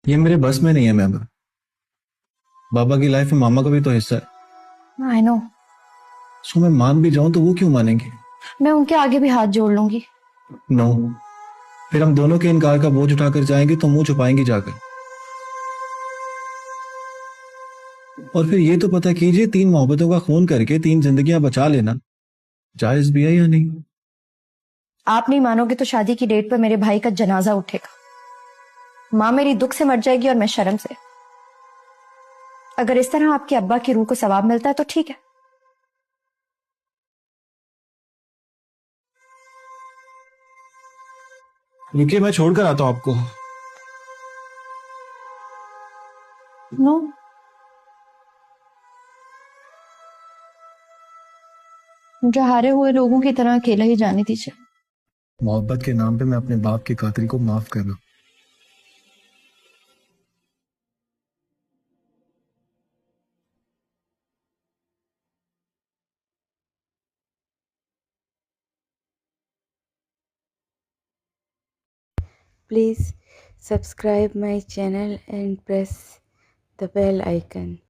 ये मेरे बस में नहीं है मेहमान। बाबा की लाइफ में मामा का भी तो हिस्सा है। I know. सो मैं मान भी जाऊं तो वो क्यों मानेंगे? मैं उनके आगे भी हाथ जोड़ लूंगी। नो। फिर हम दोनों के इनकार का बोझ उठाकर जाएंगे तो मुंह छुपाएंगे जाकर। और फिर ये तो पता कीजिए, 3 मोहब्बतों का खून करके 3 जिंदगियां बचा लेना जायज भी है या नहीं? आप नहीं मानोगे तो शादी की डेट पर मेरे भाई का जनाजा उठेगा। माँ मेरी दुख से मर जाएगी और मैं शर्म से। अगर इस तरह आपके अब्बा की रूह को सवाब मिलता है तो ठीक है। रुकिए, मैं छोड़कर आता हूं आपको। नो। मुझे हारे हुए लोगों की तरह अकेला ही जाने दीजिए। मोहब्बत के नाम पे मैं अपने बाप के कातिल को माफ कर रहा हूं। Please subscribe my channel and press the bell icon.